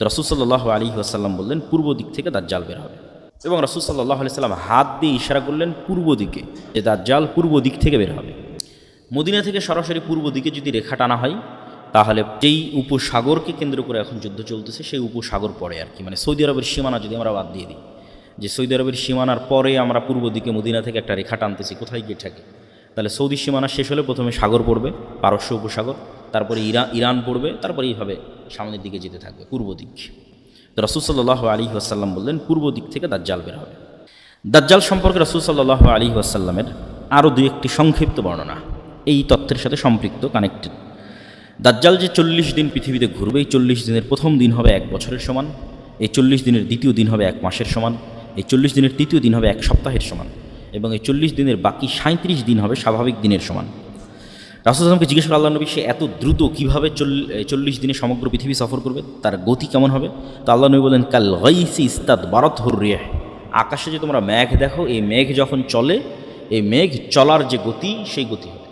রাসূল সাল্লাল্লাহু আলাইহি ওয়াসাল্লাম বললেন পূর্ব দিক থেকে দাজ্জাল বের হবে, এবং রাসূল সাল্লাল্লাহু আলাইহি সাল্লাম হাত দিয়ে ইশারা করলেন পূর্ব দিকে, যে দাজ্জাল পূর্ব দিক থেকে বের হবে। মদিনা থেকে সরাসরি পূর্ব দিকে যদি রেখা টানা হয়, তাহলে যেই উপসাগরকে কেন্দ্র করে এখন যুদ্ধ চলতেছে সেই উপসাগর পড়ে আর কি, মানে সৌদি আরবের সীমানা যদি আমরা বাদ দিয়ে দিই, যে সৌদি আরবের সীমানার পরে আমরা পূর্ব দিকে মদিনা থেকে একটা রেখা টানতেছি, কোথায় গিয়ে থাকে, তাহলে সৌদি সীমানা শেষ হলে প্রথমে সাগর পড়বে, পারস্য উপসাগর, তারপরে ইরান পড়বে, তারপরে এইভাবে সামনের দিকে যেতে থাকবে পূর্ব দিক। তো রাসূল সাল্লাল্লাহু আলাইহি ওয়াসাল্লাম বললেন পূর্ব দিক থেকে দাজ্জাল বের হবে। দাজ্জাল সম্পর্কে রাসূল সাল্লাল্লাহু আলাইহি ওয়াসাল্লামের আরও দুই একটি সংক্ষিপ্ত বর্ণনা এই তথ্যের সাথে সম্পৃক্ত, কানেক্টেড। দাজ্জাল যে 40 দিন পৃথিবীতে ঘুরবে, এই 40 দিনের প্রথম দিন হবে 1 বছরের সমান, এই 40 দিনের দ্বিতীয় দিন হবে 1 মাসের সমান, এই 40 দিনের তৃতীয় দিন হবে 1 সপ্তাহের সমান, এবং এই 40 দিনের বাকি 37 দিন হবে স্বাভাবিক দিনের সমান। রাসূল সাল্লাল্লাহু জিজ্ঞেস করে আল্লাহ নবী, সে এত দ্রুত কীভাবে 40 দিনে সমগ্র পৃথিবী সফর করবে, তার গতি কেমন হবে? তো আল্লাহ নবী বলেন কাল গাইসি ইস্তাদবারাতহুর রিহ, আকাশে যে তোমরা মেঘ দেখো, এই মেঘ যখন চলে, এই মেঘ চলার যে গতি, সেই গতি হবে।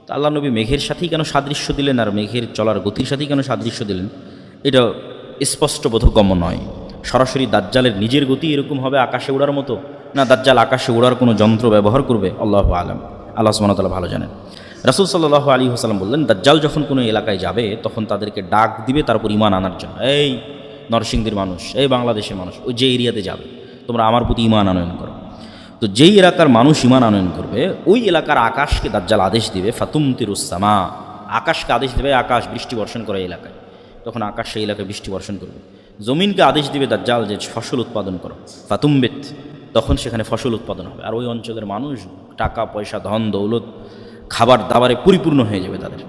তো আল্লাহ নবী মেঘের সাথেই কেন সাদৃশ্য দিলেন, আর মেঘের চলার গতির সাথেই কেন সাদৃশ্য দিলেন, এটা স্পষ্ট বোধগম্য নয়। সরাসরি দাজ্জালের নিজের গতি এরকম হবে আকাশে ওড়ার মতো, না দাজ্জাল আকাশে ওড়ার কোনো যন্ত্র ব্যবহার করবে, আল্লাহু আলাম, আল্লাহ সুবহানাহু ওয়া তাআলা ভালো জানেন। রাসূল সাল্লাল্লাহু আলাইহি ওয়াসাল্লাম বললেন দাজ্জাল যখন কোনো এলাকায় যাবে, তখন তাদেরকে ডাক দিবে তারপর ঈমান আনার জন্য, এই নরসিংদীর মানুষ, এই বাংলাদেশের মানুষ, ওই যে এরিয়াতে যাবে, তোমরা আমার প্রতি ঈমান আনয়ন করো। তো যেই এলাকার মানুষ ঈমান আনয়ন করবে, ওই এলাকার আকাশকে দাজ্জাল আদেশ দিবে ফাতুমতিরুস সামা, আকাশকে আদেশ দেবে আকাশ বৃষ্টি বর্ষণ করে এলাকায়, তখন আকাশ সেই এলাকায় বৃষ্টি বর্ষণ করবে। জমিনকে আদেশ দিবে দাজ্জাল যে ফসল উৎপাদন করো, ফাতুমবিত, তখন সেখানে ফসল উৎপাদন হবে, আর ওই অঞ্চলের মানুষ টাকা পয়সা ধন দৌলত খাবার দাবারে পরিপূর্ণ হয়ে যাবে তাদের।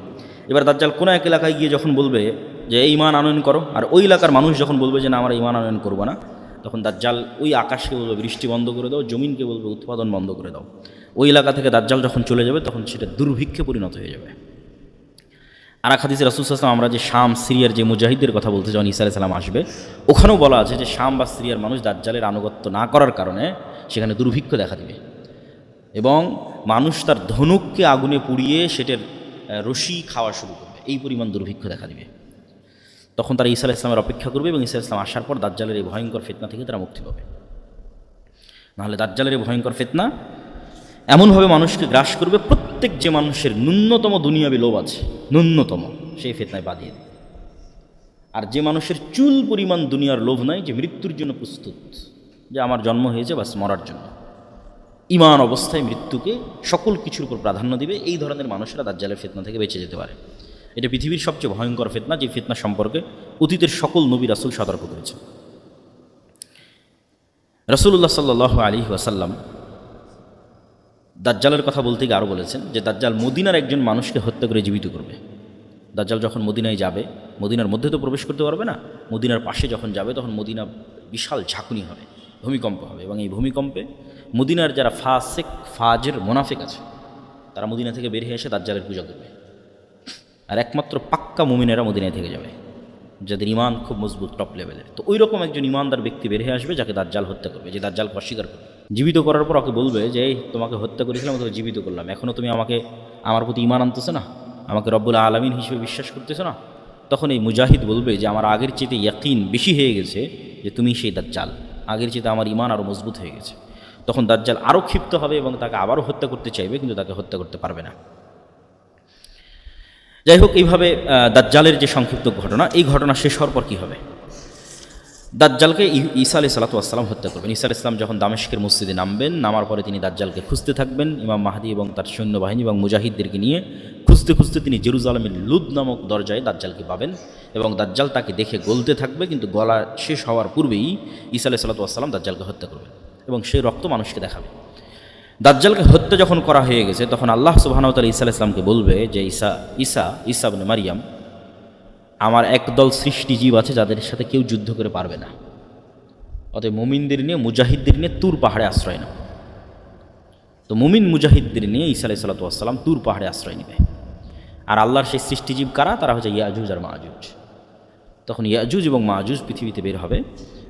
এবার দাজ্জাল কোনো এক এলাকায় গিয়ে যখন বলবে যে ঈমান আনয়ন করো, আর ওই এলাকার মানুষ যখন বলবে যে না আমরা ঈমান আনয়ন করবো না, তখন দাজ্জাল ওই আকাশকে বলবে বৃষ্টি বন্ধ করে দাও, জমিনকে বলবে উৎপাদন বন্ধ করে দাও। ওই এলাকা থেকে দাজ্জাল যখন চলে যাবে, তখন সেটা দুর্ভিক্ষে পরিণত হয়ে যাবে। আর এক হাদিসে রাসূল সাল্লাল্লাহু আলাইহি ওয়াসাল্লাম, আমরা যে শাম সিরিয়ার যে মুজাহিদদের কথা বলতে, যখন ঈসা আলাইহিস সালাম আসবে, ওখানেও বলা আছে যে শাম বা সিরিয়ার মানুষ দাজ্জালের আনুগত্য না করার কারণে সেখানে দুর্ভিক্ষ দেখা দিবে, এবং মানুষ তার ধনুককে আগুনে পুড়িয়ে সেটার রশি খাওয়া শুরু করবে, এই পরিমাণ দুর্ভিক্ষ দেখা দিবে। তখন তারা ঈসা আলাইহিস সালামের অপেক্ষা করবে, এবং ঈসা আলাইহিস সালাম আসার পর দাজ্জালের এই ভয়ঙ্কর ফিতনা থেকে তারা মুক্তি পাবে। নাহলে দাজ্জালের এই ভয়ঙ্কর ফিতনা এমনভাবে মানুষকে গ্রাস করবে, প্রত্যেক যে মানুষের ন্যূনতম দুনিয়াবি লোভ আছে, ন্যূনতম, সেই ফিতনায় বাঁধিয়ে দেবে। আর যে মানুষের চুল পরিমাণ দুনিয়ার লোভ নাই, যে মৃত্যুর জন্য প্রস্তুত, যে আমার জন্ম হয়েছে বাস মরার জন্য, ঈমান অবস্থায় মৃত্যুকে সকল কিছুর উপর প্রাধান্য দিবে, এই ধরনের মানুষেরা দাজ্জালের ফিতনা থেকে বেঁচে যেতে পারে। এটা পৃথিবীর সবচেয়ে ভয়ঙ্কর ফিতনা, যে ফিতনা সম্পর্কে অতীতের সকল নবী রাসূল সতর্ক করেছে। রাসূলুল্লাহ সাল্লাল্লাহু আলাইহি ওয়াসাল্লাম দাজ্জালের কথা বলতে গিয়ে আরও বলেছেন যে দাজ্জাল মদিনার একজন মানুষকে হত্যা করে জীবিত করবে। দাজ্জাল যখন মদিনায় যাবে, মদিনার মধ্যে তো প্রবেশ করতে পারবে না, মদিনার পাশে যখন যাবে তখন মদিনা বিশাল ঝাঁকুনি হবে, ভূমিকম্প হবে, এবং এই ভূমিকম্পে মদিনার যারা ফাসেক ফাজের মোনাফেক আছে, তারা মদিনা থেকে বের হয়ে এসে দাজ্জালের পূজা করবে, আর একমাত্র পাক্কা মুমিনেরা মদিনায় থেকে যাবে, যাদের ঈমান খুব মজবুত, টপ লেভেলের। তো ওই রকম একজন ঈমানদার ব্যক্তি বের হয়ে আসবে, যাকে দাজ্জাল হত্যা করবে, যে দাজ্জালকে অস্বীকার করবে। জীবিত করার পর ওকে বলবে যে এই তোমাকে হত্যা করেছিলাম, তোকে জীবিত করলাম, এখনও তুমি আমাকে, আমার প্রতি ঈমান আনতেছো না, আমাকে রব্বুল আলামিন হিসেবে বিশ্বাস করতেছো না। তখন এই মুজাহিদ বলবে যে আমার আগের চেয়ে ইয়াকিন বেশি হয়ে গেছে যে তুমি সেই দাজ্জাল, আগের চেয়ে আমার ঈমান আরও মজবুত হয়ে গেছে। তখন দাজ্জাল আরও ক্ষিপ্ত হবে এবং তাকে আবারও হত্যা করতে চাইবে, কিন্তু তাকে হত্যা করতে পারবে না। যাই হোক, এইভাবে দাজ্জালের যে সংক্ষিপ্ত ঘটনা, এই ঘটনা শেষ হওয়ার পর কী হবে? দাজ্জালকে ঈসা আলাইহিস সালাতু ওয়াস সালাম হত্যা করবেন। ঈসা আলাইহিস সালাম যখন দামেস্কের মসজিদে নামবেন, নামার পরে তিনি দাজ্জালকে খুঁজতে থাকবেন, ইমাম মাহদী এবং তার সৈন্যবাহিনী এবং মুজাহিদদেরকে নিয়ে খুঁজতে খুঁজতে তিনি জেরুজালেমের লুদ নামক দরজায় দাজ্জালকে পাবেন, এবং দাজ্জাল তাকে দেখে গলতে থাকবে, কিন্তু গলা শেষ হওয়ার পূর্বেই ঈসা আলাইহিস সালাতু ওয়াস সালাম দাজ্জালকে হত্যা করবেন, এবং সেই রক্ত মানুষকে দেখাবে। দাজ্জালকে হত্যা যখন করা হয়ে গেছে, তখন আল্লাহ সুবহানাহু ওয়া তাআলা ঈসা আলাইহিস সালামকে বলবে যে ঈসা ইবনে মারিয়াম, আমার একদল সৃষ্টিজীব আছে যাদের সাথে কেউ যুদ্ধ করে পারবে না, অতএব মুমিনদের নিয়ে, মুজাহিদদের নিয়ে তুর পাহাড়ে আশ্রয় নাও। তো মুমিন মুজাহিদদের নিয়ে ঈসা আলাইহিস সালাতু ওয়াস সালাম তুর পাহাড়ে আশ্রয় নেবে। আর আল্লাহর সেই সৃষ্টিজীব কারা? তারা হচ্ছে ইয়াজুজ আর মাজুজ। তখন ইয়াজুজ এবং মাজুজ পৃথিবীতে বের হবে,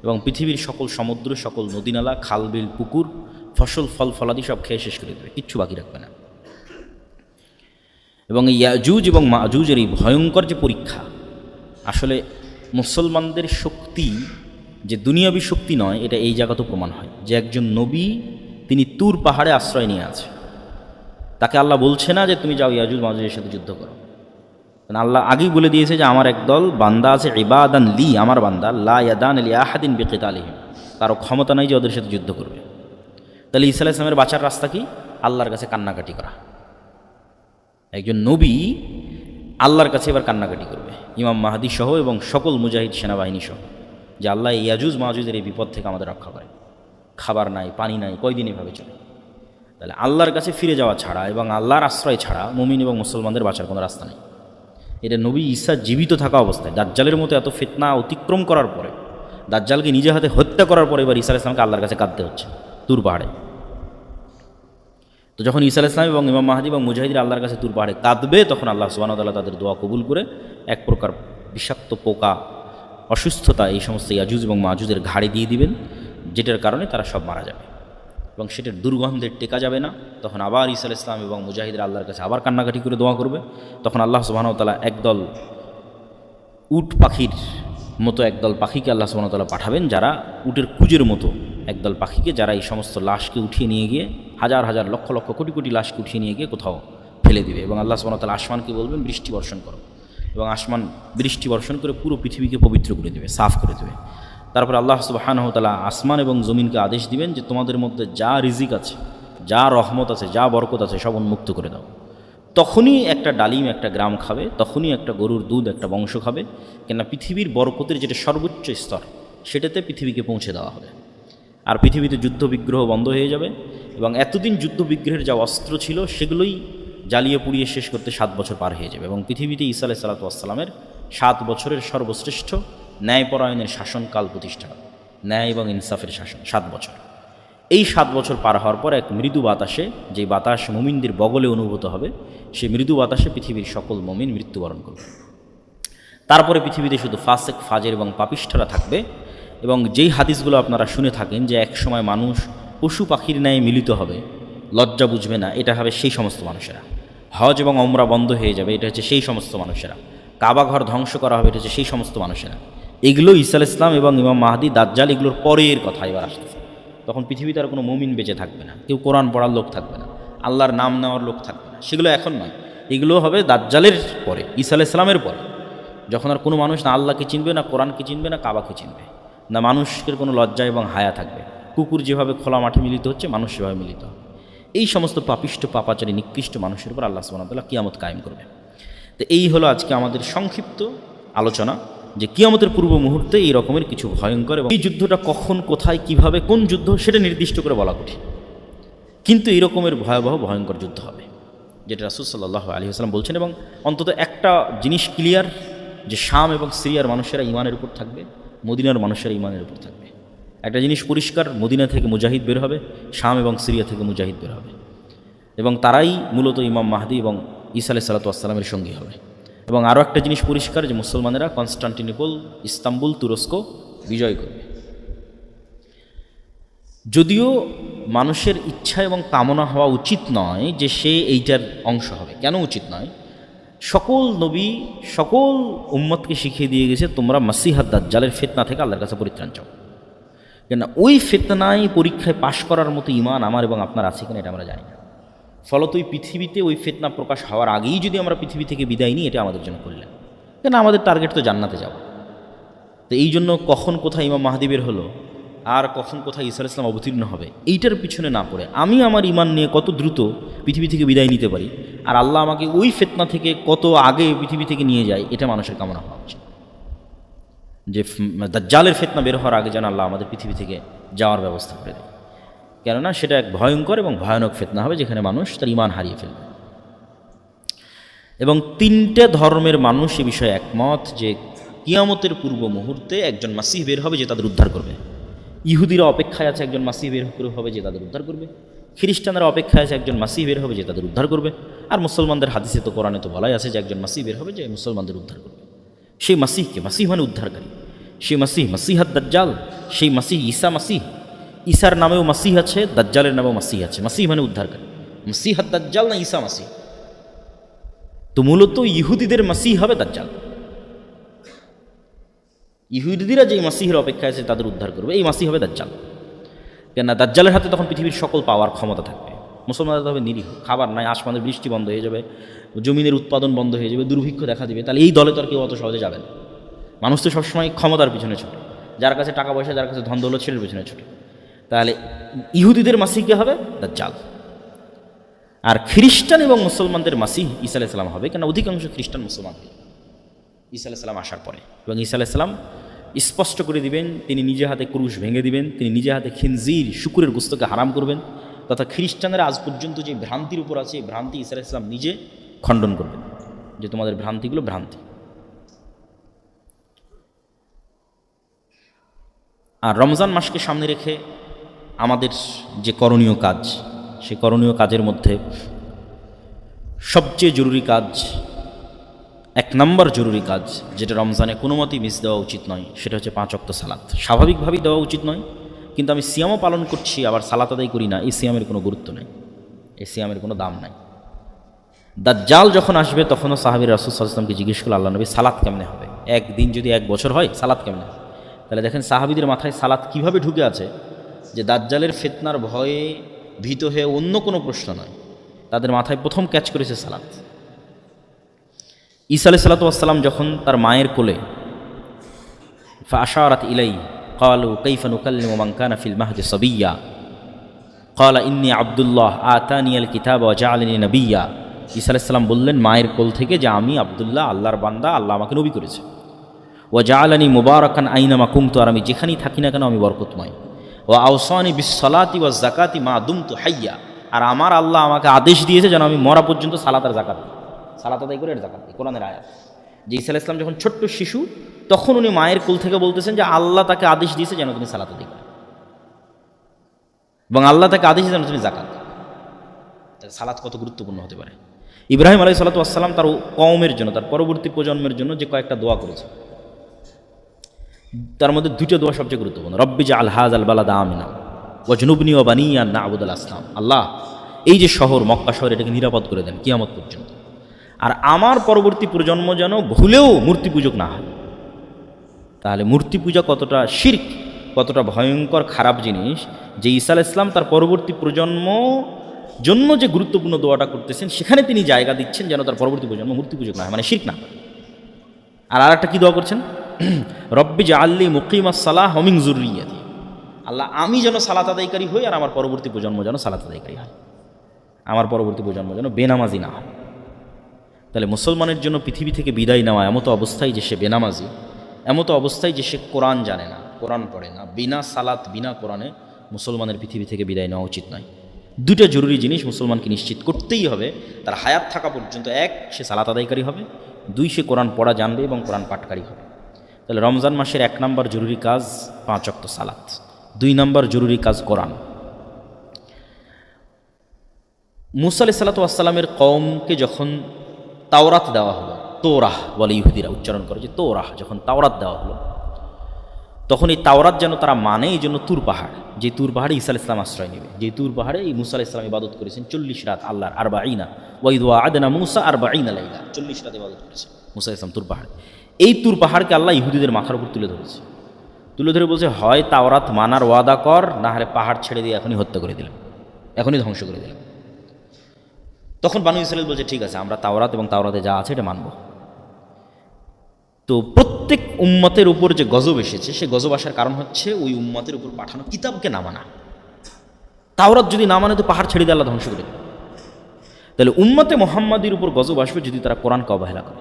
এবং পৃথিবীর সকল সমুদ্র, সকল নদীনালা, খালবিল, পুকুর, ফসল ফল ফলাদি সব খেয়ে শেষ করে দেবে, কিচ্ছু বাকি রাখবে না। এবং এই ইয়াজুজ এবং মাজুজের এই ভয়ঙ্কর যে পরীক্ষা, আসলে মুসলমানদের শক্তি যে দুনিয়াবী শক্তি নয়, এটা এই জায়গাতেও প্রমাণ হয় যে একজন নবী তিনি তুর পাহাড়ে আশ্রয় নিয়ে আছে। তাকে আল্লাহ বলছে না যে তুমি যাও ইয়াজুজ মাজুজের সাথে যুদ্ধ করো, কারণ আল্লাহ আগেই বলে দিয়েছে যে আমার একদল বান্দা আছে, ইবাদান লি, আমার বান্দা, লা ইয়াদান লি আহাদিন বিকিতালিহিম, কারো ক্ষমতা নাই যে ওদের সাথে যুদ্ধ করবে। তাহলে ঈসা আলাইহিস সালামের বাঁচার রাস্তা কি? আল্লাহর কাছে কান্নাকাটি করা। একজন নবী আল্লাহর কাছে এবার কান্নাকাটি করবে, ইমাম মাহদী সহ এবং সকল মুজাহিদ সেনাবাহিনী সহ, যে আল্লাহ ইয়াজুজ মাজুজের এই বিপদ থেকে আমাদের রক্ষা করে। খাবার নাই, পানি নাই, কয়দিন এভাবে চলে। তাহলে আল্লাহর কাছে ফিরে যাওয়া ছাড়া এবং আল্লাহর আশ্রয় ছাড়া মুমিন এবং মুসলমানদের বাঁচার কোনো রাস্তা নেই। এটা নবী ঈসা জীবিত থাকা অবস্থায়, দাজ্জালের মতো এত ফিতনা অতিক্রম করার পরে, দাজ্জালকে নিজে হাতে হত্যা করার পরে এবার ঈসা আলাইহিস সালামকে আল্লাহর কাছে কাঁদতে হচ্ছে তুর পাহাড়ে। তো যখন ঈসা আলাইহিস সালাম এবং ইমাম মাহদী এবং মুজাহিদরা আল্লাহর কাছে তুর পাহাড়ে কাঁদবে, তখন আল্লাহ সুবহানাহু ওয়া তাআলা তাদের দোয়া কবুল করে এক প্রকার বিষাক্ত পোকা, অসুস্থতা এই সমস্ত ইয়াজুজ এবং মাজুজের ঘাড়ে দিয়ে দিবেন, যেটার কারণে তারা সব মারা যাবে এবং সেটার দুর্গন্ধে টেকা যাবে না। তখন আবার ঈসা আলাইহিস সালাম এবং মুজাহিদরা আল্লাহর কাছে আবার কান্নাকাটি করে দোয়া করবে। তখন আল্লাহ সুবহানাহু ওয়া তাআলা একদল উট পাখির মতো একদল পাখিকে আল্লাহ সুবহানাহু ওয়া তাআলা পাঠাবেন, যারা উটের কুজের মতো একদল পাখিকে, যারা এই সমস্ত লাশকে উঠিয়ে নিয়ে গিয়ে, হাজার হাজার লক্ষ লক্ষ কোটি কোটি লাশকে উঠিয়ে নিয়ে গিয়ে কোথাও ফেলে দিবে। এবং আল্লাহ সুবহানাহু ওয়া তাআলা আসমানকে বলবেন বৃষ্টি বর্ষণ করো, এবং আসমান বৃষ্টি বর্ষণ করে পুরো পৃথিবীকে পবিত্র করে দেবে, সাফ করে দেবে। তারপরে আল্লাহ সুবহানাহু ওয়া তাআলা আসমান এবং জমিনকে আদেশ দিবেন যে তোমাদের মধ্যে যা রিজিক আছে, যা রহমত আছে, যা বরকত আছে, সব উন্মুক্ত করে দাও। তখনই একটা ডালিম একটা গ্রাম খাবে, তখনই একটা গরুর দুধ একটা বংশ খাবে, কেননা পৃথিবীর বরকতের যেটা সর্বোচ্চ স্তর সেটাতে পৃথিবীকে পৌঁছে দেওয়া হবে। আর পৃথিবীতে যুদ্ধ বিগ্রহ বন্ধ হয়ে যাবে, এবং এতদিন যুদ্ধ বিগ্রহের যা অস্ত্র ছিল সেগুলোই জ্বালিয়ে পুড়িয়ে শেষ করতে 7 বছর পার হয়ে যাবে, এবং পৃথিবীতে ঈসা আলাইহিস সালাতু ওয়াস সালামের 7 বছরের সর্বশ্রেষ্ঠ ন্যায়পরায়ণের শাসনকাল প্রতিষ্ঠা হবে, ন্যায় এবং ইনসাফের শাসন 7 বছর। এই 7 বছর পার হওয়ার পর এক মৃদু বাতাসে, যে বাতাস মুমিনদের বগলে অনুভূত হবে, সেই মৃদু বাতাসে পৃথিবীর সকল মুমিন মৃত্যুবরণ করবে। তারপরে পৃথিবীতে শুধু ফাসেক, ফাজের এবং পাপিষ্ঠরা থাকবে। এবং যেই হাদিসগুলো আপনারা শুনে থাকেন যে এক সময় মানুষ পশু পাখির ন্যায় মিলিত হবে, লজ্জা বুঝবে না, এটা হবে সেই সমস্ত মানুষেরা। হজ এবং ওমরা বন্ধ হয়ে যাবে, এটা হচ্ছে সেই সমস্ত মানুষেরা। কাবা ঘর ধ্বংস করা হবে, এটা হচ্ছে সেই সমস্ত মানুষেরা। এগুলো ঈসা আলাইহিস সালাম এবং ইমাম মাহদী, দাজ্জাল, এগুলোর পরের কথা এবার আসতেছে। তখন পৃথিবীতে আর কোনো মুমিন বেঁচে থাকবে না, কেউ কোরআন পড়ার লোক থাকবে না, আল্লাহর নাম নেওয়ার লোক থাকবে না। সেগুলো এখন নয়, এগুলো হবে দাজ্জালের পরে, ঈসা আলাইহিস সালামের পরে, যখন আর কোনো মানুষ না আল্লাহকে চিনবে, না কোরআনকে চিনবে, না কাবাকে চিনবে, না মানুষের কোনো লজ্জা এবং হায়া থাকবে। কুকুর যেভাবে খোলা মাঠে মিলিত হচ্ছে, মানুষ সেভাবে মিলিত হবে। এই সমস্ত পাপিষ্ঠ, পাপাচারী, নিকৃষ্ট মানুষের উপর আল্লাহ সুবহানাহু ওয়া তাআলা কিয়ামত কায়েম করবে। তো এই হলো আজকে আমাদের সংক্ষিপ্ত আলোচনা, যে কিয়ামতের পূর্ব মুহূর্তে এই রকমের কিছু ভয়ঙ্কর, এবং এই যুদ্ধটা কখন, কোথায়, কিভাবে, কোন যুদ্ধ সেটা নির্দিষ্ট করে বলা কঠিন, কিন্তু এই রকমের ভয়াবহ ভয়ঙ্কর যুদ্ধ হবে, যেটা রাসূল সাল্লাল্লাহু আলাইহি ওয়াসাল্লাম বলছেন। এবং অন্তত একটা জিনিস ক্লিয়ার, যে শাম এবং সিরিয়ার মানুষেরা ঈমানের উপর থাকবে, মদিনার মানুষেরা ঈমানের উপর থাকবে। একটা জিনিস পরিষ্কার, মদিনা থেকে মুজাহিদ বের হবে, শাম এবং সিরিয়া থেকে মুজাহিদ বের হবে, এবং তারাই মূলত ইমাম মাহদী এবং ঈসা আলাইহিস সালাতু ওয়াস সালামের সঙ্গী হবে। এবং আরও একটা জিনিস পরিষ্কার, যে মুসলমানেরা কনস্টান্টিনোপল, ইস্তাম্বুল, তুরস্ক বিজয় করবে। যদিও মানুষের ইচ্ছা এবং কামনা হওয়া উচিত নয় যে সে এইটার অংশ হবে। কেন উচিত নয়? সকল নবী সকল উম্মতকে শিখিয়ে দিয়ে গেছে, তোমরা মাসিহাদ দাজ্জালের ফিতনা থেকে আল্লাহর কাছে পরিত্রাণ চাও। কেন ওই ফিতনায় পরীক্ষায় পাশ করার মতো ঈমান আমার এবং আপনার আছে কিনা এটা আমরা জানি না। ফলত ওই পৃথিবীতে ওই ফিতনা প্রকাশ হওয়ার আগেই যদি আমরা পৃথিবী থেকে বিদায় নিই, এটা আমাদের জন্য করলেন। কেন আমাদের টার্গেট তো জান্নাতে যাওয়া। তো এই জন্য কখন কোথায় ইমাম মাহদী বের হলো, আর কখন কোথায় ঈসা আলাইহিস সালাম অবতীর্ণ হবে, এইটার পিছনে না পড়ে আমি আমার ঈমান নিয়ে কত দ্রুত পৃথিবী থেকে বিদায় নিতে পারি, আর আল্লাহ আমাকে ওই ফিতনা থেকে কত আগে পৃথিবী থেকে নিয়ে যায়, এটা মানুষের কামনা হওয়া উচিত। যে দাজ্জালের ফিতনা বের হওয়ার আগে যেন আল্লাহ আমাদের পৃথিবী থেকে যাওয়ার ব্যবস্থা করে দেয়, কেননা সেটা এক ভয়ঙ্কর এবং ভয়ানক ফিতনা হবে, যেখানে মানুষ তার ঈমান হারিয়ে ফেলবে। এবং 3টে ধর্মের মানুষ এ বিষয়ে একমত যে কিয়ামতের পূর্ব মুহূর্তে একজন মাসিহ বের হবে যে তাদের উদ্ধার করবে। ইহুদিরা অপেক্ষায় আছে একজন মাসিহ বের হবে যে তাদের উদ্ধার করবে, খ্রিস্টানরা অপেক্ষায় আছে একজন মাসিহ বের হবে যে তাদের উদ্ধার করবে, আর মুসলমানদের হাদিসে তো কোরআনে তো বলাই আছে যে একজন মাসিহ বের হবে যে মুসলমানদের উদ্ধার করবে। সেই মাসিহকে, মাসিহ মানে উদ্ধারকারী, সেই মাসিহ, মাসিহাদ দাজ্জাল, সেই মাসিহ ঈসা মাসিহ। ঈসার নামেও মাসিহ আছে, দাজ্জালের নামেও মাসিহ আছে। মাসিহ মানে উদ্ধারকারী, মাসিহাদ দাজ্জাল না ঈসা মাসিহ। তো মূলত ইহুদিদের মাসিহ হবে দাজ্জাল। ইহুদিরা যেই মাসিহের অপেক্ষায় আছে তাদের উদ্ধার করবে, এই মাসিহ হবে দাজ্জাল। কেননা দাজ্জালের হাতে তখন পৃথিবীর সকল পাওয়ার ক্ষমতা থাকবে। মুসলমানদের হবে নিরীহ, খাবার নাই, আসমানের বৃষ্টি বন্ধ হয়ে যাবে, জমিনের উৎপাদন বন্ধ হয়ে যাবে, দুর্ভিক্ষ দেখা দিবে। তাহলে এই দলে তো আর কেউ অত সহজে যাবে না। মানুষ তো সবসময় ক্ষমতার পিছনে ছুটে, যার কাছে টাকা পয়সা, যার কাছে ধন দৌলত, ছেলের পিছনে ছুটে। তাহলে ইহুদিদের মাসিহ কে হবে? দাজ্জাল। আর খ্রিস্টান এবং মুসলমানদের মাসিহ ঈসা আলাইহিস সালাম হবে, কেন অধিকাংশ খ্রিস্টান মুসলমান হবে ঈসা আলাইহিস সালাম আসার পরে। এবং ঈসা আলাইহিস সালাম স্পষ্ট করে দিবেন, তিনি নিজে হাতে ক্রুশ ভেঙে দিবেন, তিনি নিজে হাতে খিনজির, শুকুরের গোস্তকে হারাম করবেন, তথা খ্রিস্টানরা আজ পর্যন্ত যে ভ্রান্তির উপর আছে, এই ভ্রান্তি ঈসা আলাইহিস সালাম নিজে খণ্ডন করবেন, যে তোমাদের ভ্রান্তিগুলো ভ্রান্তি। আর রমজান মাসকে সামনে রেখে আমাদের যে করণীয় কাজ, সেই করণীয় কাজের মধ্যে সবচেয়ে জরুরি কাজ, 1 নম্বর জরুরি কাজ, যেটা রমজানে কোনো মতেই মিস দেওয়া উচিত নয়, সেটা হচ্ছে 5 ওয়াক্ত সালাত। স্বাভাবিকভাবেই দেওয়া উচিত নয়, কিন্তু আমি সিয়ামও পালন করছি, আবার সালাত আদায় করি না, এই সিয়ামের কোনো গুরুত্ব নেই, এই সিয়ামের কোনো দাম নাই। দাজ্জাল যখন আসবে তখনও সাহাবী রাসূল সাল্লাল্লাহু আলাইহি ওয়াসাল্লামকে জিজ্ঞেস করল, আল্লাহ নবী সালাত কেমনে হবে? একদিন যদি 1 বছর হয়, সালাত কেমনে হবে? তাহলে দেখেন সাহাবীদের মাথায় সালাত কিভাবে ঢুকে আছে, যে দাজ্জালের ফিতনার ভয়ে ভীত হয়ে অন্য কোনো প্রশ্ন নয়, তাদের মাথায় প্রথম ক্যাচ করেছে সালাত। ঈসা আলাইহিস সালাতু ওয়াস সালাম যখন তার মায়ের কোলে, ফাআশারাত ইলাই ক্বালু কাইফা নুকাল্লিমু মান কানা ফিল মাহদি সাবিয়্যা ক্বালা ইন্নী আব্দুল্লাহ আতানিয়াল কিতাবা ওয়া জাআলানি নাবিয়্যা। ঈসা আলাইহিস সালাম বললেন মায়ের কোল থেকে যে আমি আব্দুল্লাহ, আল্লাহর বান্দা, আল্লাহ আমাকে নবী করেছে। ওয়া জাআলানি মুবারাকান আইনামা কুনতু, আর আমি যেখানেই থাকি না কেন আমি বরকতময়। ওয়া আওসানি বিস-সালাতি ওয়াজ যাকাতি মা দুমতু হাইয়্যা, আর আমার আল্লাহ আমাকে আদেশ দিয়েছে যেন আমি মরা পর্যন্ত সালাত আর যাকাত, সালাত আদায় করে আর যাকাত দিই। কোরআনের আয়াত। যে ঈসা আলাইহিস সালাম যখন ছোট্ট শিশু, তখন উনি মায়ের কোল থেকে বলতেছেন যে আল্লাহ তাকে আদেশ দিয়েছে যেন তুমি সালাত আদায় করো, এবং আল্লাহ তাকে আদেশ যেন তুমি যাকাত দাও। সালাত কত গুরুত্বপূর্ণ হতে পারে। ইব্রাহিম আলাইহিস সালাতু ওয়াস সালাম তার কওমের জন্য, তার পরবর্তী প্রজন্মের জন্য যে কয়েকটা দোয়া করেছে, তার মধ্যে 2টা দোয়া সবচেয়ে গুরুত্বপূর্ণ। রব্বি জাআল হাযাল বালাদা আমিনা ওয়াজনুবনি ওয়া বানিয়া আন না'বুদাল আসনাম। আল্লাহ এই যে শহর, মক্কা শহর, এটাকে নিরাপদ করে দেন কিয়ামত পর্যন্ত, আর আমার পরবর্তী প্রজন্ম যেন ভুলেও মূর্তি পূজক না হয়। তাহলে মূর্তি পূজা কতটা শিরক, কতটা ভয়ঙ্কর খারাপ জিনিস, যে ঈসা আলাইহিস সালাম তার পরবর্তী প্রজন্ম জন্য যে গুরুত্বপূর্ণ দোয়াটা করতেছেন, সেখানে তিনি জায়গা দিচ্ছেন যেন তার পরবর্তী প্রজন্ম মূর্তি পূজক না হয়, মানে শিরক না। আর আরেকটা কি দোয়া করছেন? রব্বি জাআলনি মুকিমাস সালাহ ওয়া মিন যুররিয়াতি, আল্লাহ আমি যেন সালাত আদায়কারী হই, আর আমার পরবর্তী প্রজন্ম যেন সালাত আদায়কারী হয়, আমার পরবর্তী প্রজন্ম যেন বেনামাজি না হয়। তাহলে মুসলমানের জন্য পৃথিবী থেকে বিদায় নেওয়া এমতো অবস্থায় যে সে বেনামাজি, এমতো অবস্থায় যে সে কোরআন জানে না, কোরআন পড়ে না, বিনা সালাত বিনা কোরআনে মুসলমানের পৃথিবী থেকে বিদায় নেওয়া উচিত নয়। 2টা জরুরি জিনিস মুসলমানকে নিশ্চিত করতেই হবে তার হায়াত থাকা পর্যন্ত। 1, সে সালাত আদায়কারী হবে, 2, সে কোরআন পড়া জানবে এবং কোরআন পাঠকারী হবে। তাহলে রমজান মাসের 1 নম্বর জরুরি কাজ 5 ওয়াক্ত সালাত, 2 নম্বর জরুরি কাজ কোরআন। মুসা আলাইহিস সালাতু ওয়াস সালামের কওমকে যখন তাওরাত দেওয়া হলো, তোরাহ বলে ইহুদিরা উচ্চারণ করে, যে তোরাহ, যখন তাওরাত দেওয়া হলো, তখন এই তাওরাত যেন তারা মানে, এই জন্য তুর পাহাড়, যে তুর পাহাড়ে ঈসা আলাইহিস সালাম আশ্রয় নেবে, যে তুর পাহাড়ে এই মুসা আলাইহিস সালাম ইবাদত করেছেন 40 রাত, আল্লাহর আরবাঈনা ওয়া ইদ ওয়া'আদনা মুসা 40 লাইলা, 40 রাত ইবাদত করেছেন মুসা আলাইহিস সালাম তুর পাহাড়ে। এই তুর পাহাড়কে আল্লাহ ইহুদিদের মাথার উপর তুলে ধরেছে, তুলে ধরে বলছে হয় তাওরাত মানার ওয়াদা কর, না হলে পাহাড় ছেড়ে দিয়ে এখনই হত্যা করে দিলাম, এখনই ধ্বংস করে দিলাম। তখন বানু ইসরাঈল বলছে ঠিক আছে, আমরা তাওরাত এবং তাওরাতে যা আছে এটা মানব। তো প্রত্যেক উম্মতের উপর যে গজব এসেছে, সে গজব আসার কারণ হচ্ছে ওই উম্মতের উপর পাঠানো কিতাবকে না মানা। তাওরাত যদি না মানে তো পাহাড় ছেড়ে দিয়ে আল্লাহ ধ্বংস করে দেবে। তাহলে উম্মতে মুহাম্মাদির উপর গজব আসবে যদি তারা কোরআনকে অবহেলা করে।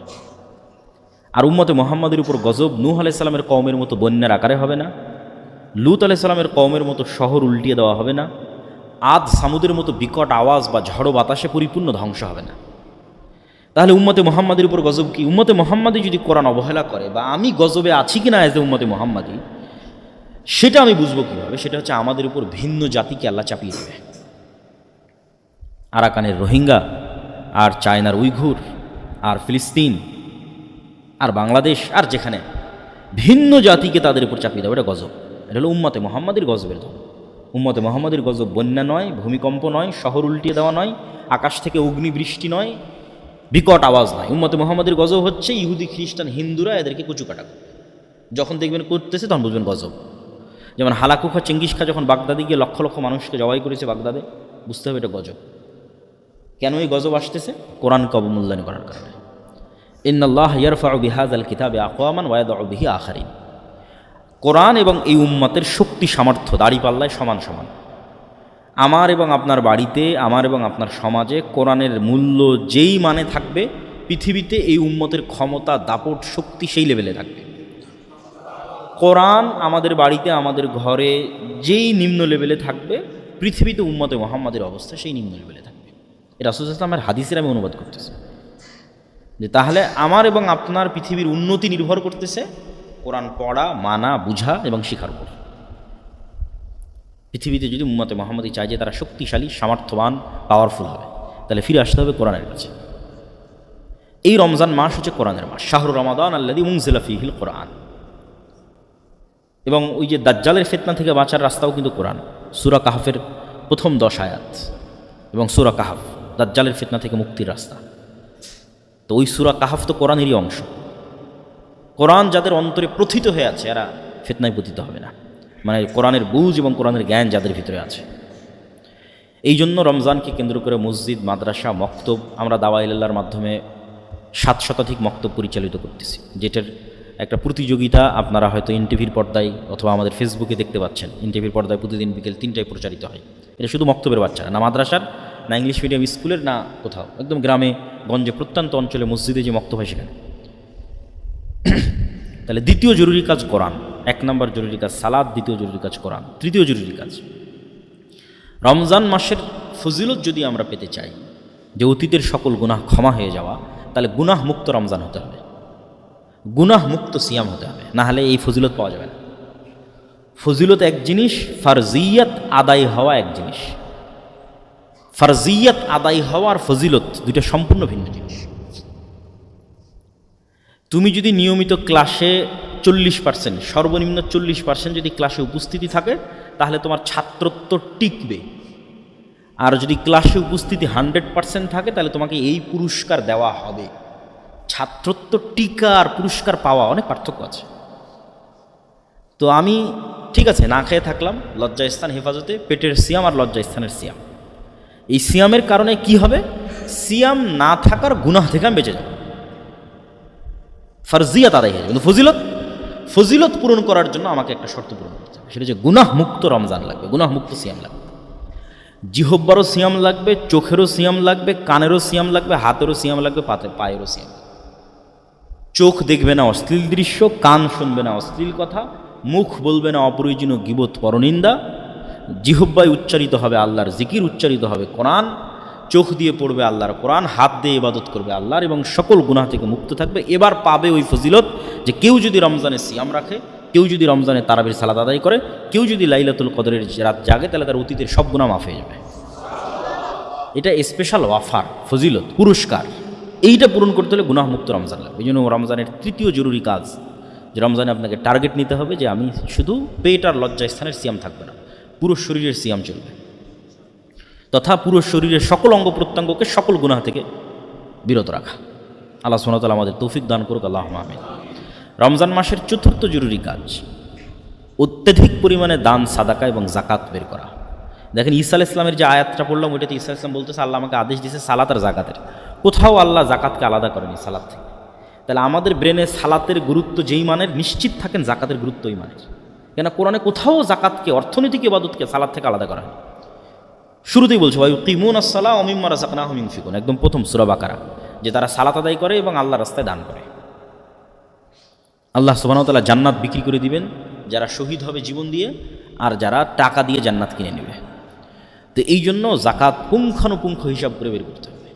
আর উম্মতে মুহাম্মাদির উপর গজব নূহ আলাইহিস সালামের কওমের মতো বন্যার আকারে হবে না, লূত আলাইহিস সালামের কওমের মতো শহর উল্টিয়ে দেওয়া হবে না, আদ সামুদের মতো বিকট আওয়াজ বা ঝড়ো বাতাসে পরিপূর্ণ ধ্বংস হবে না। তাহলে উম্মতে মুহাম্মাদির উপর গজব কি? উম্মতে মুহাম্মাদি যদি কোরআন অবহেলা করে, বা আমি গজবে আছি কিনা এজ এ উম্মতে মুহাম্মাদি, সেটা আমি বুঝবো কীভাবে? সেটা হচ্ছে আমাদের উপর ভিন্ন জাতিকে আল্লাহ চাপিয়ে দেবে। আরাকানের রোহিঙ্গা, আর চায়নার উইঘুর, আর ফিলিস্তিন, আর বাংলাদেশ, আর যেখানে ভিন্ন জাতিকে তাদের উপর চাপিয়ে দেবে, এটা গজব। এটা হলো উম্মতে মুহাম্মাদির গজবের ধরন। উম্মতে মুহাম্মাদির গজব বন্যা নয়, ভূমিকম্প নয়, শহর উল্টিয়ে দেওয়া নয়, আকাশ থেকে অগ্নিবৃষ্টি নয়, বিকট আওয়াজ নয়। উম্মতে মুহাম্মাদির গজব হচ্ছে ইহুদি, খ্রিস্টান, হিন্দুরা এদেরকে কুচুকাটা করবে, যখন দেখবেন করতেছে তখন বুঝবেন গজব। যেমন হালাকু খা চেঙ্গিস খা যখন বাগদাদে গিয়ে লক্ষ লক্ষ মানুষকে জবাই করেছে বাগদাদে, বুঝতে হবে এটা গজব। কেন এই গজব আসতেছে? কোরআনকে অবমূল্যায়ন করার কারণে। ইন্নাল্লাহ ইয়ারফাউ বিহাযাল কিতাবি আকওয়ামান ওয়া ইয়াদউ বিহি আখারিন। কোরআন এবং এই উম্মতের শক্তি সামর্থ্য দাঁড়িপাল্লায় সমান সমান। আমার এবং আপনার বাড়িতে, আমার এবং আপনার সমাজে কোরআনের মূল্য যেই মানে থাকবে, পৃথিবীতে এই উম্মতের ক্ষমতা দাপট শক্তি সেই লেভেলে থাকবে। কোরআন আমাদের বাড়িতে, আমাদের ঘরে যেই নিম্ন লেভেলে থাকবে, পৃথিবীতে উম্মতে মুহাম্মাদের অবস্থা সেই নিম্ন লেভেলে থাকবে। এটা রাসূল সাল্লাল্লাহু আলাইহি ওয়াসাল্লামের হাদিসের আমি অনুবাদ করতেছি যে তাহলে আমার এবং আপনার পৃথিবীর উন্নতি নির্ভর করতেছে কোরআন পড়া, মানা, বুঝা এবং শিখার উপর। পৃথিবীতে যদি উম্মতে মুহাম্মাদি চায় যে তারা শক্তিশালী, সামর্থ্যবান, পাওয়ারফুল হবে, তাহলে ফিরে আসতে হবে কোরআনের কাছে। এই রমজান মাস হচ্ছে কোরআনের মাস, শাহরু রমাদান আল্লাযী উনজিলা ফীহিল কোরআন। এবং ওই যে দাজ্জালের ফিতনা থেকে বাঁচার রাস্তাও কিন্তু কোরআন। সূরা কাহফের প্রথম 10 আয়াত এবং সূরা কাহফ দাজ্জালের ফিতনা থেকে মুক্তির রাস্তা। তো ওই সূরা কাহফ তো কোরআনেরই অংশ। কোরআন যাদের অন্তরে প্রথিত হয়ে আছে এরা ফিতনায় পতিত হবে না, মানে কোরআনের বুঝ এবং কোরআনের জ্ঞান যাদের ভিতরে আছে। এই জন্য রমজানকে কেন্দ্র করে মসজিদ, মাদ্রাসা, মক্তব, আমরা দাওয়া ইলাল্লাহর মাধ্যমে 7 শতাধিক মক্তব পরিচালিত করতেছি, যেটার একটা প্রতিযোগিতা আপনারা হয়তো এনটিভির পর্দায় অথবা আমাদের ফেসবুকে দেখতে পাচ্ছেন। এনটিভির পর্দায় প্রতিদিন বিকেল 3টায় প্রচারিত হয়। এটা শুধু মক্তবের বাচ্চারা, না মাদ্রাসার, না ইংলিশ মিডিয়াম স্কুলের, না কোথাও, একদম গ্রামে গঞ্জে প্রত্যন্ত অঞ্চলে মসজিদে যে মক্তব হয় সেখানে। তাহলে দ্বিতীয় জরুরি কাজ কোরআন, 1 নম্বর জরুরি কাজ সালাত, দ্বিতীয় জরুরি কাজ কোরআন, তৃতীয় জরুরি কাজ রমজান মাসের ফজিলত যদি আমরা পেতে চাই, যে অতীতের সকল গুনাহ ক্ষমা হয়ে যাওয়া, তাহলে গুনাহ মুক্ত রমজান হতে হবে, গুনাহ মুক্ত সিয়াম হতে হবে, না হলে এই ফজিলত পাওয়া যাবে না। ফজিলত এক জিনিস, ফারজিয়াত আদায় হওয়া এক জিনিস। ফারজিয়াত আদায় হওয়া আর ফজিলত দুইটা সম্পূর্ণ ভিন্ন জিনিস। তুমি যদি নিয়মিত ক্লাসে 40%, সর্বনিম্ন 40% যদি ক্লাসে উপস্থিতি থাকে, তাহলে তোমার ছাত্রত্ব টিকবে। আর যদি ক্লাসে উপস্থিতি 100% থাকে, তাহলে তোমাকে এই পুরস্কার দেওয়া হবে। ছাত্রত্ব টিকা আর পুরস্কার পাওয়া অনেক পার্থক্য আছে। তো আমি ঠিক আছে না খেয়ে থাকলাম, লজ্জাস্থান হেফাজতে, পেটের সিয়াম আর লজ্জাস্থানের সিয়াম। এই সিয়ামের কারণে কি হবে? সিয়াম না থাকার গুনাহ থেকে আমি বেঁচে যাব, ফারজিয়াত আদায় হয়ে যাবে। কিন্তু ফজিলত পূরণ করার জন্য আমাকে একটা শর্ত পূরণ করতে হবে, সেটা হচ্ছে গুনাহ মুক্ত রমজান লাগবে, গুনাহ মুক্ত সিয়াম লাগবে। জিহব্বারও সিয়াম লাগবে, চোখেরও সিয়াম লাগবে, কানেরও সিয়াম লাগবে, হাতেরও সিয়াম লাগবে, পায়েরও সিয়াম লাগবে। চোখ দেখবে না অশ্লীল দৃশ্য, কান শুনবে না অশ্লীল কথা, মুখ বলবে না অপ্রয়োজনীয় গীবত, পরনিন্দা, জিহব্বায় উচ্চারিত হবে আল্লাহর জিকির, উচ্চারিত হবে কোরআন, চোখ দিয়ে পড়বে আল্লাহর কোরআন, হাত দিয়ে ইবাদত করবে আল্লাহর, এবং সকল গুনাহ থেকে মুক্ত থাকবে। এবার পাবে ওই ফজিলত যে কেউ যদি রমজানে সিয়াম রাখে, কেউ যদি রমজানে তারাবির সালাত আদায় করে, কেউ যদি লাইলাতুল কদরের রাত জাগে, তাহলে তার অতীতের সব গুনাহ মাফ হয়ে যাবে। এটা স্পেশাল অফার, ফজিলত, পুরস্কার। এইটা পূরণ করতে হলে গুনাহ মুক্ত রমজান লাগবে। এই জন্য রমজানের তৃতীয় জরুরি কাজ যে রমজানে আপনাকে টার্গেট নিতে হবে যে আমি শুধু পেট আর লজ্জাস্থানের সিয়াম থাকবে না, পুরো শরীরের সিয়াম চলবে, তথা পুরো শরীরের সকল অঙ্গ প্রত্যঙ্গকে সকল গুনাহ থেকে বিরত রাখা। আল্লাহ সুবহানাহু ওয়া তাআলা আমাদের তৌফিক দান করুক, আল্লাহুম্মা আমিন। রমজান মাসের চতুর্থ জরুরি কাজ অত্যধিক পরিমাণে দান, সাদাকা এবং জাকাত বের করা। দেখেন ঈসা আলাইহিস সালামের যে আয়াতটা পড়লাম, ওইটাতে ঈসা আলাইহিস সালাম বলতেছে আল্লাহ আমাকে আদেশ দিয়েছে সালাত আর জাকাতের, কোথাও আল্লাহ জাকাতকে আলাদা করেনি সালাত থেকে। তাহলে আমাদের ব্রেনে সালাতের গুরুত্ব যেই মানের, নিশ্চিত থাকেন জাকাতের গুরুত্ব ওই মানের। কেন কোরআনে কোথাও জাকাতকে, অর্থনৈতিক ইবাদতকে সালাত থেকে আলাদা করা হয়। শুরুতেই বলছে ওয়ায়ুকিমুনাস সালাহ ওয়া মিম্মা রাযাকনাহুম ইউনফিকুন, একদম প্রথম সূরা বাকারা, যে তারা সালাত আদায় করে এবং আল্লাহর রাস্তায় দান করে। আল্লাহ সুবহানাহু ওয়া তাআলা জান্নাত বিক্রি করে দিবেন যারা শহীদ হবে জীবন দিয়ে, আর যারা টাকা দিয়ে জান্নাত কিনে নেবে। তো এই জন্য জাকাত পুঙ্খানুপুঙ্খ হিসাব করে বের করতে হবে।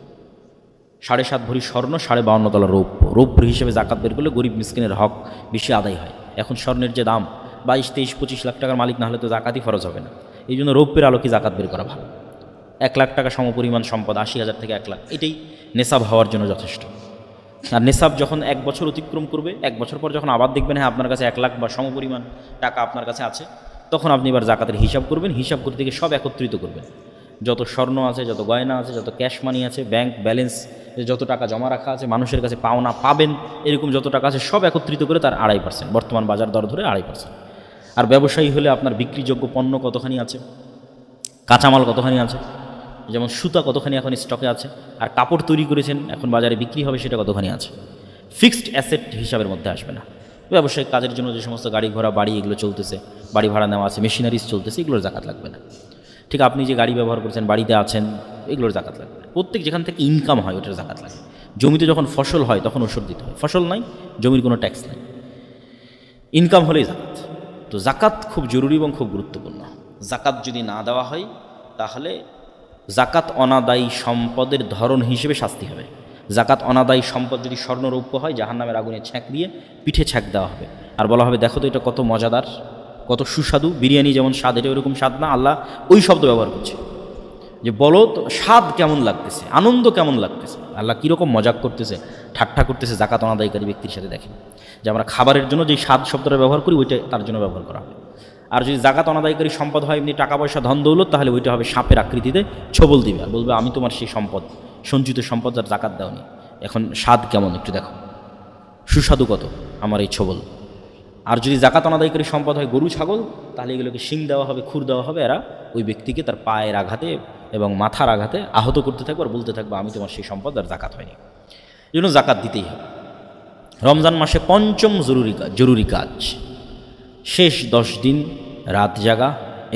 7.5 ভরি স্বর্ণ, 52.5 তলা রৌপ্য, রৌপ্য হিসেবে জাকাত বের করলে গরিব মিসকিনের হক বেশি আদায় হয়। এখন স্বর্ণের যে দাম 22, 23, 25 লাখ টাকার মালিক না হলে তো জাকাতই ফরজ হবে না। এই জন্য রৌপ্যের আলোকে জাকাত বের করা ভালো। 1 লাখ টাকা সমপরিমাণ সম্পদ, 80,000 থেকে 1 লাখ, এটাই নেশাব হওয়ার জন্য যথেষ্ট। আর নেশাব যখন 1 বছর অতিক্রম করবে, 1 বছর পর যখন আবার দেখবেন হ্যাঁ আপনার কাছে 1 লাখ বা সমপরিমাণ টাকা আপনার কাছে আছে, তখন আপনি এবার জাকাতের হিসাব করবেন। হিসাব করতে গিয়ে সব একত্রিত করবেন, যত স্বর্ণ আছে, যত গয়না আছে, যত ক্যাশ মানি আছে, ব্যাংক ব্যালেন্স যে যত টাকা জমা রাখা আছে, মানুষের কাছে পাওনা পাবেন এরকম যত টাকা আছে সব একত্রিত করে তার 2.5%, বর্তমান বাজার দর ধরে 2.5%। আর ব্যবসায়ী হলে আপনার বিক্রিযোগ্য পণ্য কতখানি আছে, কাঁচামাল কতখানি আছে, যেমন সুতা কতখানি এখন স্টকে আছে, আর কাপড় তৈরি করেছেন এখন বাজারে বিক্রি হবে সেটা কতখানি আছে, ফিক্সড অ্যাসেট হিসাবের মধ্যে আসবে না। ব্যবসায়িক কাজের জন্য যে সমস্ত গাড়ি ঘোড়া বাড়ি এগুলো চলতেছে, বাড়ি ভাড়া নেওয়া আছে, মেশিনারিজ চলতেছে, এগুলোর জাকাত লাগবে না। ঠিক আপনি যে গাড়ি ব্যবহার করছেন, বাড়িতে আছেন, এগুলোর জাকাত লাগবে না। প্রত্যেক যেখান থেকে ইনকাম হয় ওটার জাকাত লাগে। জমিতে যখন ফসল হয় তখন ওষুধ দিতে হয়, ফসল নাই, জমির কোনো ট্যাক্স নাই, ইনকাম হলেই জাকাত। তো জাকাত খুব জরুরি এবং খুব গুরুত্বপূর্ণ। জাকাত যদি না দেওয়া হয় তাহলে জাকাত অনাদায়ী সম্পদের ধরন হিসেবে শাস্তি হবে। জাকাত অনাদায়ী সম্পদ যদি স্বর্ণরৌপ্য হয়, জাহান্নামের আগুনে ছ্যাঁক দিয়ে পিঠে ছ্যাঁক দেওয়া হবে, আর বলা হবে দেখো তো এটা কত মজাদার, কত সুস্বাদু, বিরিয়ানি যেমন স্বাদ এটা ওরকম স্বাদ না। আল্লাহ ওই শব্দ ব্যবহার করছে যে বলো তো স্বাদ কেমন লাগতেছে, আনন্দ কেমন লাগতেছে, আল্লাহ কীরকম মজাক করতেছে, ঠাট্টা করতেছে জাকাত অনাদায়ীকারী ব্যক্তির সাথে। দেখেন যে আমরা খাবারের জন্য যেই স্বাদ শব্দটা ব্যবহার করি ওইটা তার জন্য ব্যবহার করা হবে। আর যদি জাকাত অনাদায়ীকারী সম্পদ হয় এমনি টাকা পয়সা ধন দৌলত, তাহলে ওইটা হবে সাপের আকৃতিতে ছবল দিবে, আর বলবে আমি তোমার সেই সম্পদ, সঞ্চিত সম্পদ যার জাকাত দাওনি, এখন স্বাদ কেমন একটু দেখো, সুস্বাদু কত আমার এই ছবল। আর যদি জাকাত অনাদায়ীকারী সম্পদ হয় গরু ছাগল, তাহলে এগুলোকে শিং দেওয়া হবে, খুর দেওয়া হবে, এরা ওই ব্যক্তিকে তার পায়ের আঘাতে এবং মাথার আঘাতে আহত করতে থাকবে আর বলতে থাকবে আমি তোমার সেই সম্পদ আর জাকাত হয়নি। এই জন্য জাকাত দিতেই হবে। রমজান মাসে পঞ্চম জরুরি কাজ শেষ 10 দিন রাত জাগা,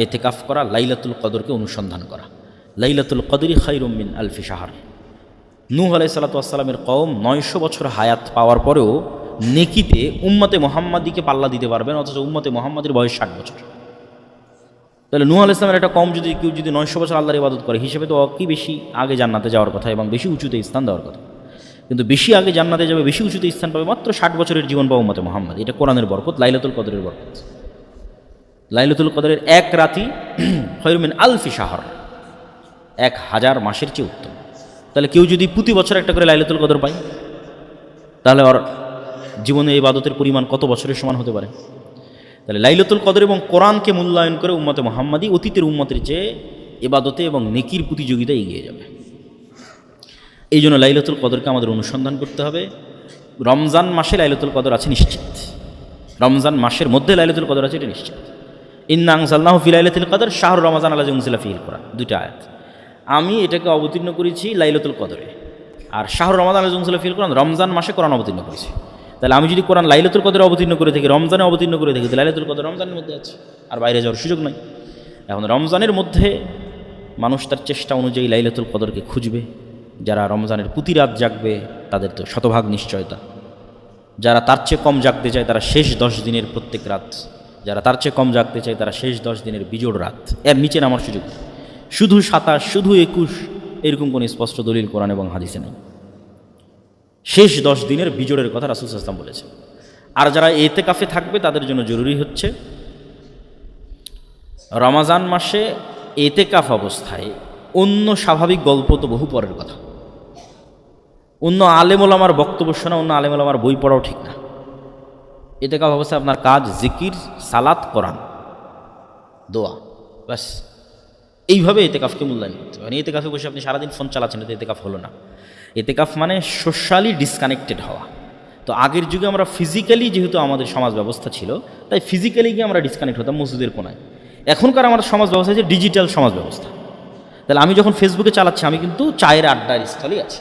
এতেকাফ করা, লাইলাতুল কদরকে অনুসন্ধান করা। লাইলাতুল কদরি খায়রুম মিন আলফি শাহর। নূহ আলাইহিস সালাতু ওয়াস সালামের কওম 900 বছর হায়াত পাওয়ার পরেও নেকিতে উম্মতে মুহাম্মাদিকে পাল্লা দিতে পারবেন, অথচ উম্মতে মুহাম্মাদের বয়স 60 বছর। তাহলে নূহ আলাইহিস সালামের একটা কওম যদি কেউ যদি 900 বছর আল্লাহর ইবাদত করে, হিসেবে তো কি বেশি আগে জান্নাতে যাওয়ার কথা এবং বেশি উঁচুতে স্থান দেওয়ার কথা। কিন্তু বেশি আগে জান্নাতে যাবে, বেশি উঁচুতে স্থান পাবে মাত্র 60 বছরের জীবন পাবে উম্মতে মুহাম্মাদ। এটা কোরআনের বরকত, লাইলাতুল কদরের বরকত। লাইলাতুল কদরের এক রাতি খায়রুম মিন আলফি শাহর, 1000 মাসের চেয়ে উত্তম। তাহলে কেউ যদি প্রতি বছর একটা করে লাইলাতুল কদর পায়, তাহলে ওর জীবনে ইবাদতের পরিমাণ কত বছরের সমান হতে পারে। তাহলে লাইলাতুল কদর এবং কোরআনকে মূল্যায়ন করে উম্মতে মুহাম্মাদি অতীতের উম্মতের চেয়ে ইবাদতে এবং নেকির প্রতিযোগিতায় এগিয়ে যাবে। এই জন্য লাইলাতুল কদরকে আমাদের অনুসন্ধান করতে হবে। রমজান মাসে লাইলাতুল কদর আছে নিশ্চিত, রমজান মাসের মধ্যে লাইলাতুল কদর আছে এটা নিশ্চিত। ইন্না আনজালনাহু ফি লাইলাতুল কদর শাহরু রমাজান আল্লাযী উনজিলা ফীহিল কুরআন, দুইটা আয়াত। আমি এটাকে অবতীর্ণ করেছি লাইলাতুল কদরে, আর শাহরু রমাজান আল্লাযী উনজিলা ফীহিল কুরআন, রমজান মাসে কোরআন অবতীর্ণ করেছি। তাহলে আমি যদি কোরআন লাইলাতুল কদরে অবতীর্ণ করে থাকি, রমজানে অবতীর্ণ করে থাকি, তাহলে লাইলাতুল কদর রমজানের মধ্যে আছে, আর বাইরে যাওয়ার সুযোগ নাই। এখন রমজানের মধ্যে মানুষ তার চেষ্টা অনুযায়ী লাইলাতুল কদরকে খুঁজবে। যারা রমজানের প্রতি রাত জাগবে তাদের তো শতভাগ নিশ্চয়তা। যারা তার চেয়ে কম জাগতে চায় তারা শেষ 10 দিনের প্রত্যেক রাত, যারা তার চেয়ে কম জাগতে চায় তারা শেষ 10 দিনের বিজোড় রাত, এর নিচে নামার সুযোগ। শুধু 27, শুধু 21 এরকম কোনো স্পষ্ট দলিল কোরআন এবং হাদিসে নেই। শেষ 10 দিনের বিজোড়ের কথা রাসূল সাল্লাল্লাহু আলাইহি ওয়াসাল্লাম বলেছেন। আর যারা ইতিকাফে থাকবে তাদের জন্য জরুরি হচ্ছে রমজান মাসে ইতিকাফ অবস্থায় অন্য স্বাভাবিক গল্প তো বহু পরের কথা, অন্য আলেম ওলামার বক্তব্য শোনা, অন্য আলেম ওলামার বই পড়াও ঠিক না। ইতিকাফ অবস্থায় আপনার কাজ জিকির, সালাত, কোরআন, দোয়া, ব্যাস। এইভাবে ইতিকাফকে মূল্যায়ন করতে হবে। ইতিকাফে বসে আপনি সারাদিন ফোন চালাচ্ছেন, এটা ইতিকাফ হলো না। ইতিকাফ মানে সোশ্যালি ডিসকানেক্টেড হওয়া। তো আগের যুগে আমরা ফিজিক্যালি, যেহেতু আমাদের সমাজ ব্যবস্থা ছিল, তাই ফিজিক্যালি গিয়ে আমরা ডিসকানেক্ট হতাম মসজিদের কোনায়। এখনকার আমাদের সমাজ ব্যবস্থা হচ্ছে ডিজিটাল সমাজ ব্যবস্থা। তাহলে আমি যখন ফেসবুকে চালাচ্ছি, আমি কিন্তু চায়ের আড্ডার স্থলেই আছি।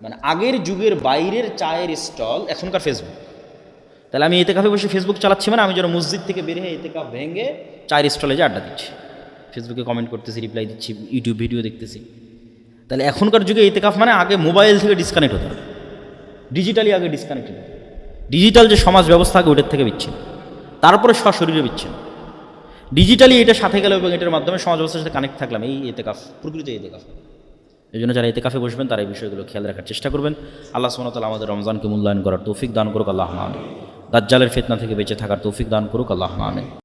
মানে আগের যুগের বাইরের চায়ের স্টল এখনকার ফেসবুক। তাহলে আমি ইতিকাফে বসে ফেসবুক চালাচ্ছি, মানে আমি যেন মসজিদ থেকে বের হয়ে ইতিকাফ ভেঙে চায়ের স্টলে যে আড্ডা দিচ্ছি, ফেসবুকে কমেন্ট করতেছি, রিপ্লাই দিচ্ছি, ইউটিউব ভিডিও দেখতেছি। তাহলে এখনকার যুগে ইতিকাফ মানে আগে মোবাইল থেকে ডিসকানেক্ট হতে হবে, ডিজিটালি আগে ডিসকানেক্ট হতে হবে। ডিজিটাল যে সমাজ ব্যবস্থা আগে ওটার থেকে বিচ্ছিন্ন, তারপরে সশরীরে বিচ্ছিন্ন। ডিজিটালি এটা সাথে গেল এবং এটার মাধ্যমে সমাজ ব্যবস্থার সাথে কানেক্ট থাকলাম, এই ইতিকাফ, প্রকৃত ইতিকাফ। এই জন্য যারা ইতিকাফে বসবেন তারা এই বিষয়গুলো খেয়াল রাখার চেষ্টা করবেন। আল্লাহ সুবহানাহু ওয়া তাআলা আমাদের রমজানকে মূল্যায়ন করার তৌফিক দান করুক, আল্লাহুম্মা আমিন। দাজ্জালের ফিতনা থেকে বেঁচে থাকার তৌফিক দান করুক, আল্লাহুম্মা আমিন।